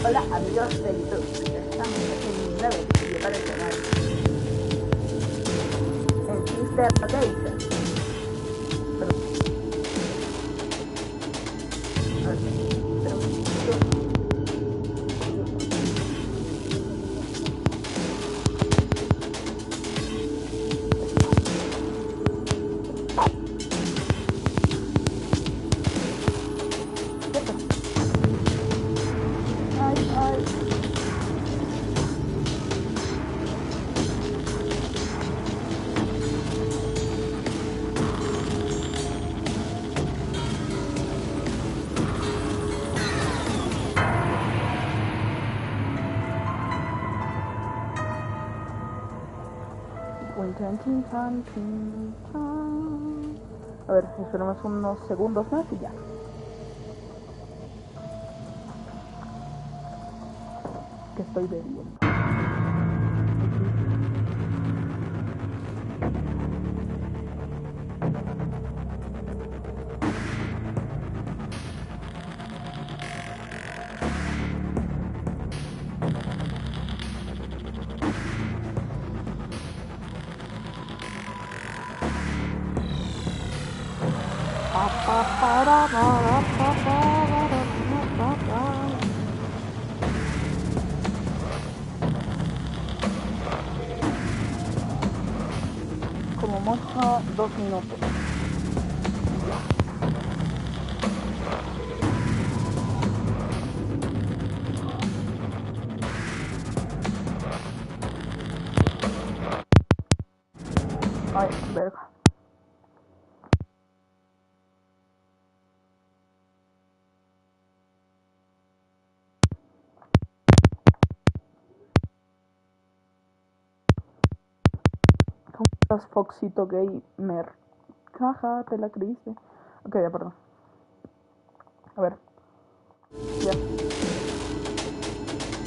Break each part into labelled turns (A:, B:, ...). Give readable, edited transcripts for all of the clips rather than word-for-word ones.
A: Hola amigos de YouTube, estamos en un nuevo vídeo para el canal en Sister Location. A ver, esperemos unos segundos más y ya. Que estoy bebiendo. Como mucho 2 minutos. Ay, verga. ¿Cómo estás, Foxito Gamer? Jaja, te la creíste. Ok, ya, perdón. A ver. Ya.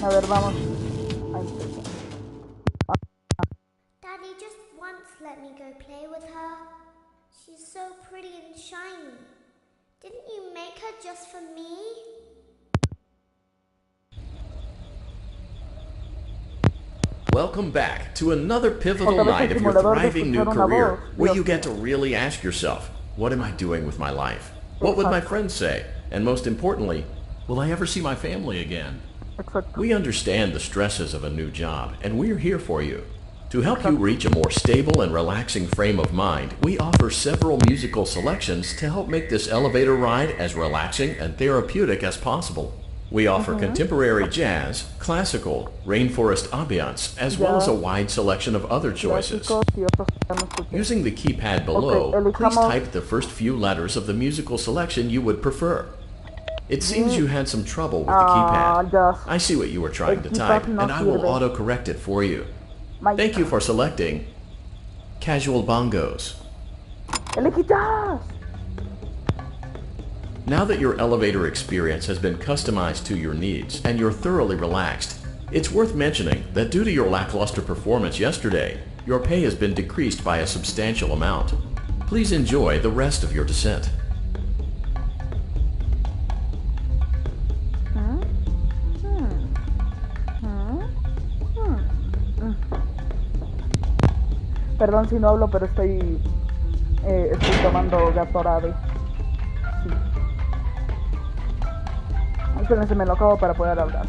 A: A ver, vamos. Ahí está.
B: Daddy just once let me go play with her. She's so pretty and shiny. Didn't you make her just for me?
C: Welcome back to another pivotal night of your thriving new career, where you get to really ask yourself, what am I doing with my life? What would my friends say? And most importantly, will I ever see my family again? We understand the stresses of a new job, and we're here for you. To help you reach a more stable and relaxing frame of mind, we offer several musical selections to help make this elevator ride as relaxing and therapeutic as possible. We offer contemporary jazz, classical, rainforest ambiance, as well as a wide selection of other choices. Using the keypad below, please type the first few letters of the musical selection you would prefer. It seems you had some trouble with the keypad. I see what you were trying to type, and I will auto-correct it for you. Thank you for selecting Casual Bongos. Now that your elevator experience has been customized to your needs and you're thoroughly relaxed, it's worth mentioning that due to your lackluster performance yesterday, your pay has been decreased by a substantial amount. Please enjoy the rest of your descent.
A: Perdón si no hablo, pero estoy tomando Gatorade. Sí. Espérense, me lo acabo para poder hablar.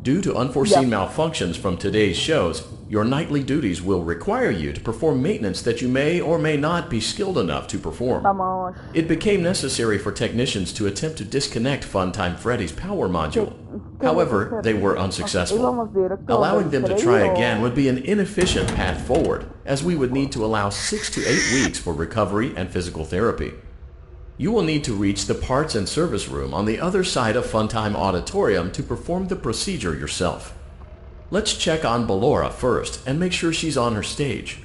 C: Due to unforeseen malfunctions from today's shows, your nightly duties will require you to perform maintenance that you may or may not be skilled enough to perform.
A: Vamos.
C: It became necessary for technicians to attempt to disconnect Funtime Freddy's power module. However, they were unsuccessful. Allowing them to try again would be an inefficient path forward, as we would need to allow 6 to 8 weeks for recovery and physical therapy. You will need to reach the parts and service room on the other side of Funtime Auditorium to perform the procedure yourself. Let's check on Ballora first and make sure she's on her stage.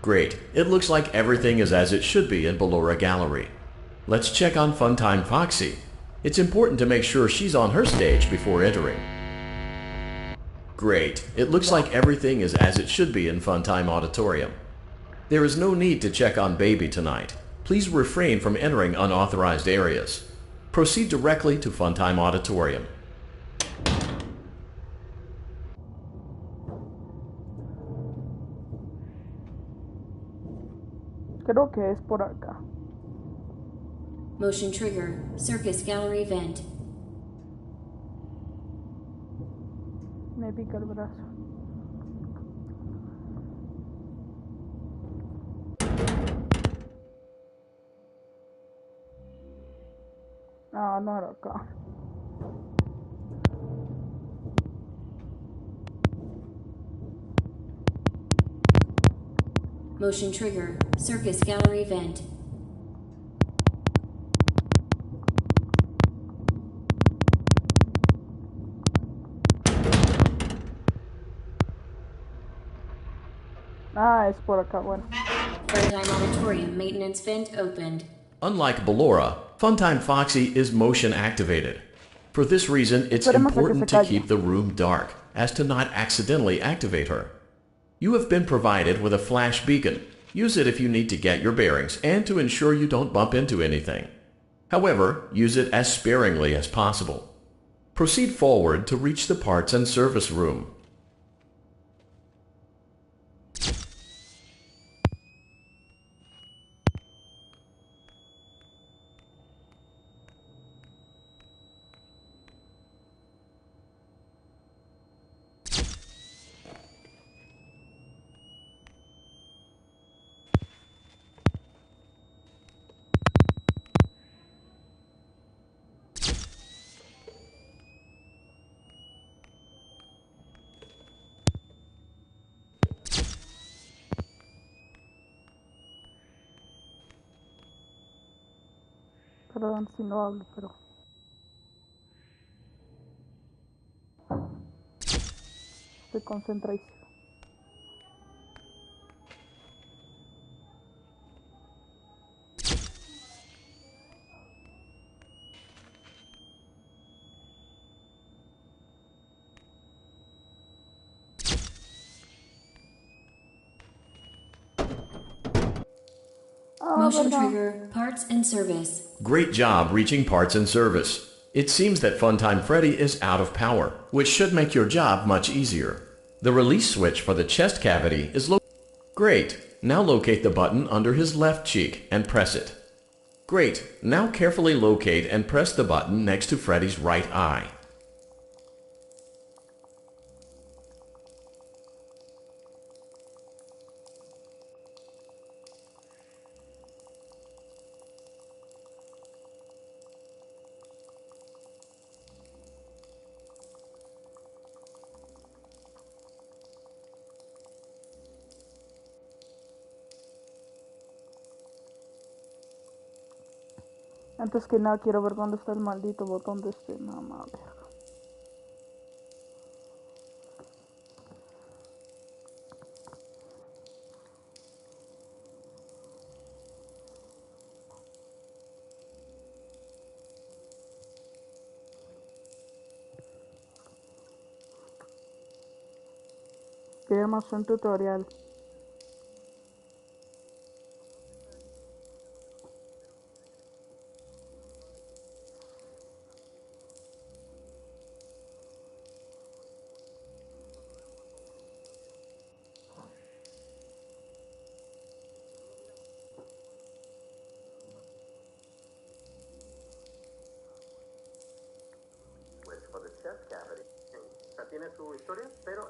C: Great. It looks like everything is as it should be in Ballora Gallery. Let's check on Funtime Foxy. It's important to make sure she's on her stage before entering. Great. It looks like everything is as it should be in Funtime Auditorium. There is no need to check on Baby tonight. Please refrain from entering unauthorized areas. Proceed directly to Funtime Auditorium.
A: Creo que es por acá.
D: Motion trigger, circus gallery vent.
A: Me pica el brazo. Ah, no era acá.
D: Motion trigger, circus gallery vent.
A: Ah, es por acá, bueno.
D: Funtime Auditorium maintenance vent opened.
C: Unlike Ballora, Funtime Foxy is motion activated. For this reason, it's important to keep the room dark, as to not accidentally activate her. You have been provided with a flash beacon. Use it if you need to get your bearings and to ensure you don't bump into anything. However, use it as sparingly as possible. Proceed forward to reach the parts and service room.
A: Perdón si no hablo, pero... Estoy concentradísimo.
D: Motion trigger, parts and service.
C: Great job reaching parts and service. It seems that Funtime Freddy is out of power, which should make your job much easier. The release switch for the chest cavity is located. Great. Now locate the button under his left cheek and press it. Great. Now carefully locate and press the button next to Freddy's right eye.
A: Antes que nada quiero ver dónde está el maldito botón de este mamá. Queremos un tutorial.
C: For the chest cavity.
E: O sea, tiene su historia, pero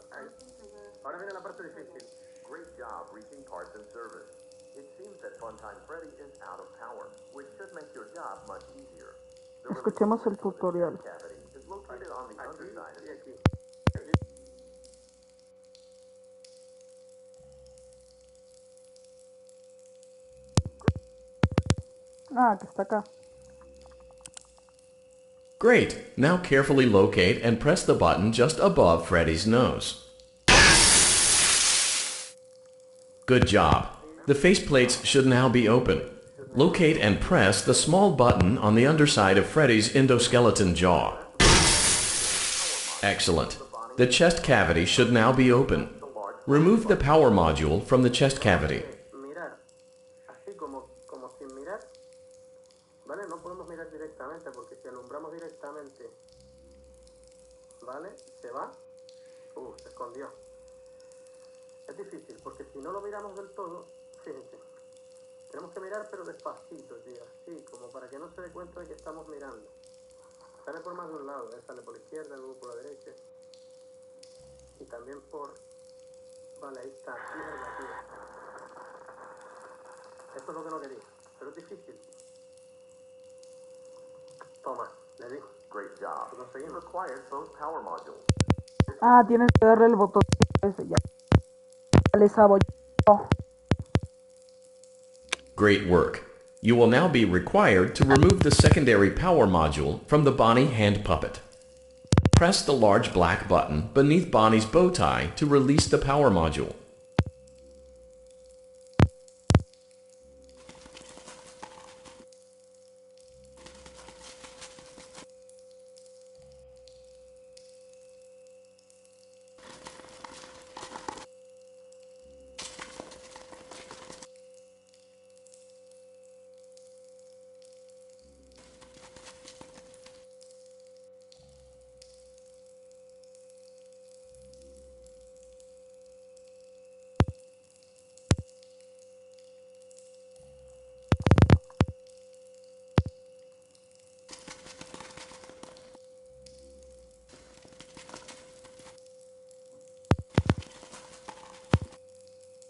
E: ahora viene la parte difícil.
C: Great job reaching parts and service. It seems that Funtime Freddy is out of power, which should make your job much easier.
A: Escuchemos el tutorial.
C: Cavity is located on the underside of
E: Y aquí.
A: Ah, que está acá.
C: Great. Now carefully locate and press the button just above Freddy's nose. Good job. The faceplates should now be open. Locate and press the small button on the underside of Freddy's endoskeleton jaw. Excellent. The chest cavity should now be open. Remove the power module from the chest cavity.
E: Mirar, así como sin mirar, ¿vale? No podemos mirar directamente porque si alumbramos directamente, ¿vale? Se va. Se escondió. Es difícil porque si no lo miramos del todo, fíjense, tenemos que mirar pero despacito, tío, así como para que no se dé cuenta de que estamos mirando. Sale por más de un lado, sale por la izquierda, luego por la derecha y también por... Vale, ahí está, mierda, tío. Esto es lo que no quería, pero es difícil. Toma, le di.
F: Great job.
E: Lo conseguimos.
F: Required both power modules.
A: Ah, tienes que darle el botón ese ya. Le sabo. Oh.
C: Great work. You will now be required to remove the secondary power module from the Bonnie hand puppet. Press the large black button beneath Bonnie's bow tie to release the power module.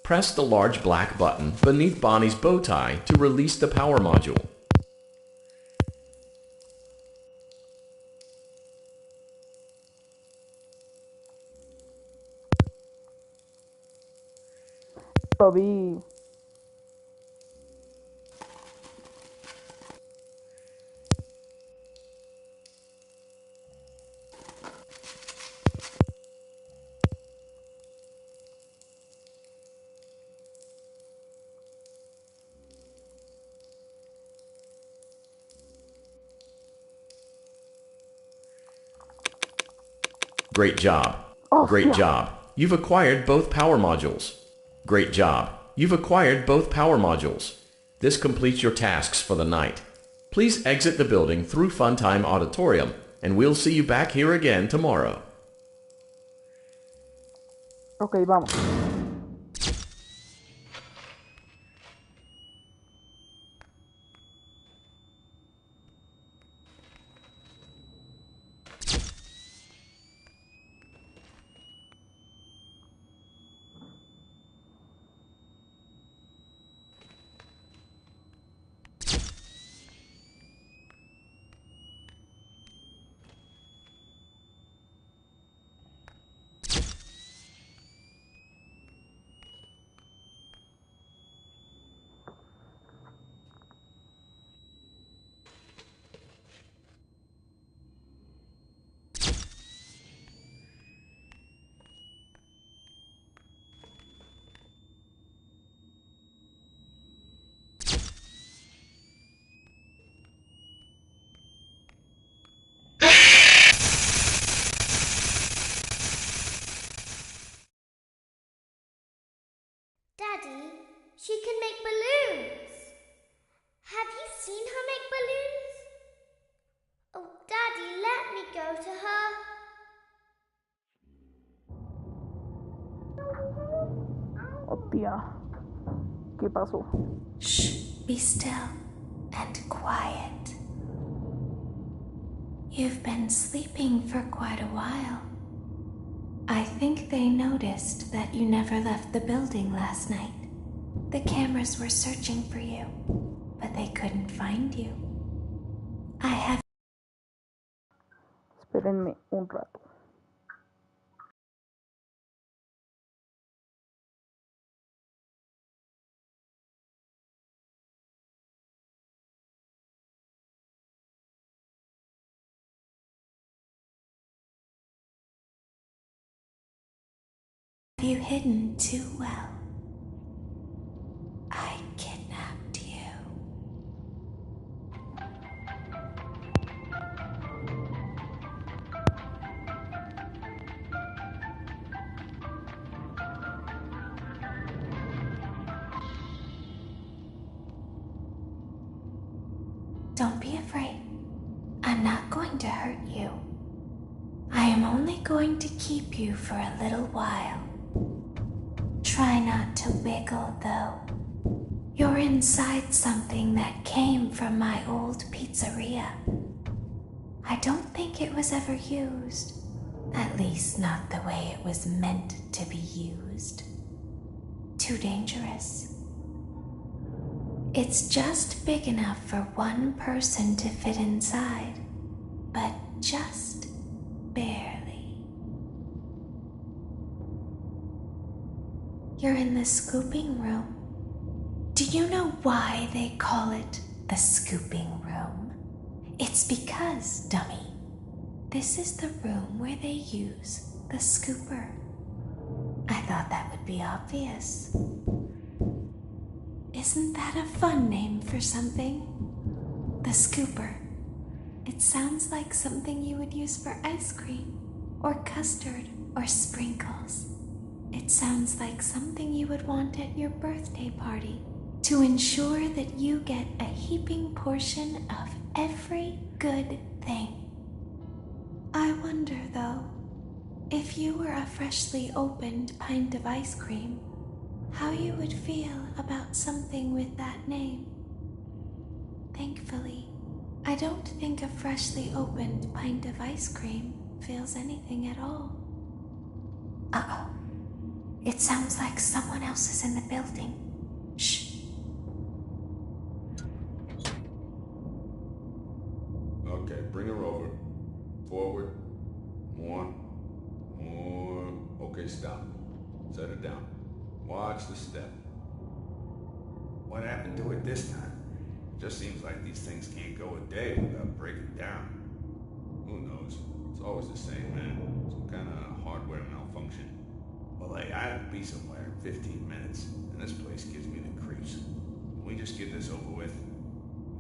C: Press the large black button beneath Bonnie's bow tie to release the power module.
A: Lo vi.
C: Great job. Great job. You've acquired both power modules. Great job. You've acquired both power modules. This completes your tasks for the night. Please exit the building through Funtime Auditorium, and we'll see you back here again tomorrow.
A: Ok, vamos.
B: Daddy, she can make balloons. Have you seen her make balloons? Oh, Daddy, let me go to her.
A: Oh, tía. ¿Qué pasó?
G: Shh, be still and quiet. You've been sleeping for quite a while. I think they noticed that you never left the building last night. The cameras were searching for you, but they couldn't find you. I have...
A: Espérenme un rato.
G: you hidden too well. I kidnapped you. Don't be afraid. I'm not going to hurt you. I am only going to keep you for a little while. Try not to wiggle, though. You're inside something that came from my old pizzeria. I don't think it was ever used. At least not the way it was meant to be used. Too dangerous. It's just big enough for one person to fit inside, but just barely. You're in the scooping room. Do you know why they call it the scooping room? It's because, dummy, this is the room where they use the scooper. I thought that would be obvious. Isn't that a fun name for something? The scooper. It sounds like something you would use for ice cream, or custard, or sprinkles. It sounds like something you would want at your birthday party to ensure that you get a heaping portion of every good thing. I wonder, though, if you were a freshly opened pint of ice cream, how you would feel about something with that name. Thankfully, I don't think a freshly opened pint of ice cream feels anything at all. Uh-oh. It sounds like someone else is in the building. Shh.
H: Okay, bring her over. Forward. More. Okay, stop. Set her down. Watch the step.
I: What happened to it this time? It just seems like these things can't go a day without breaking down.
H: Who knows? It's always the same, man. Some kind of hardware malfunction.
I: Well, hey, I have to be somewhere in 15 minutes, and this place gives me the creeps. Can we just get this over with?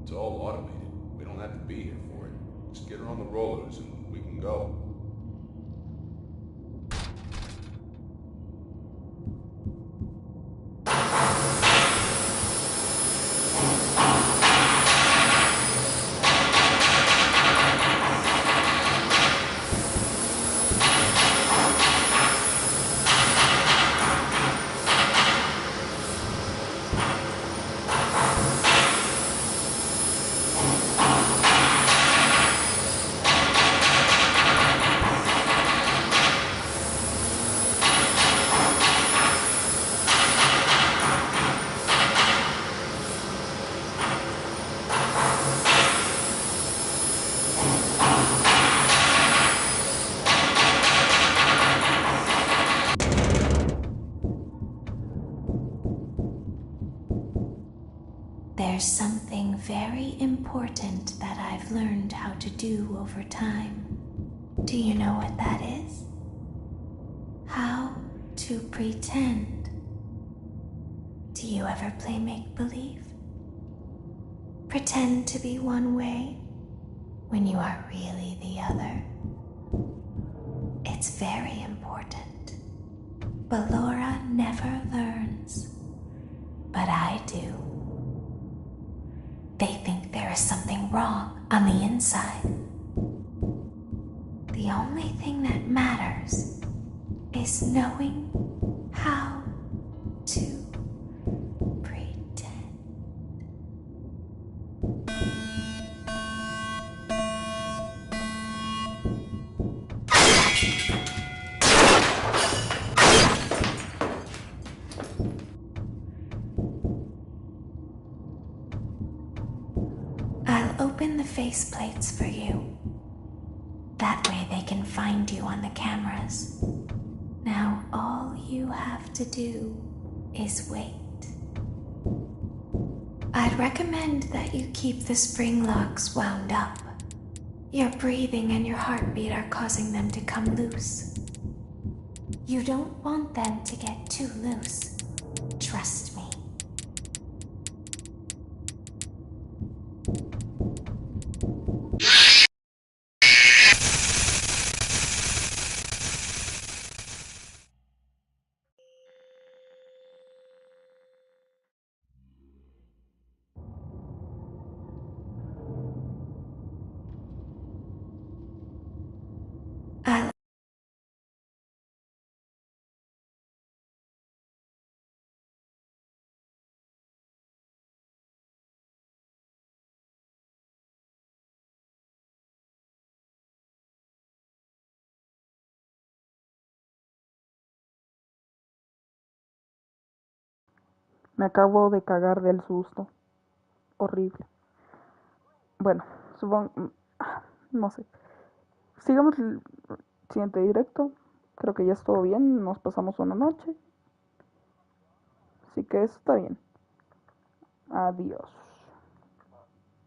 H: It's all automated. We don't have to be here for it. Just get her on the rollers and we can go.
G: There's something very important that I've learned how to do over time. Do you know what that is? How to pretend. Do you ever play make-believe? Pretend to be one way when you are really the other. It's very important. But Laura never learns. But I do. They think there is something wrong on the inside. The only thing that matters is knowing how to pretend. I'll open the faceplates for you. That way they can find you on the cameras. Now all you have to do is wait. I'd recommend that you keep the spring locks wound up. Your breathing and your heartbeat are causing them to come loose. You don't want them to get too loose. Trust me.
A: Me acabo de cagar del susto. Horrible. Bueno, supongo... No sé. Sigamos el siguiente directo. Creo que ya estuvo bien. Nos pasamos una noche. Así que eso está bien. Adiós.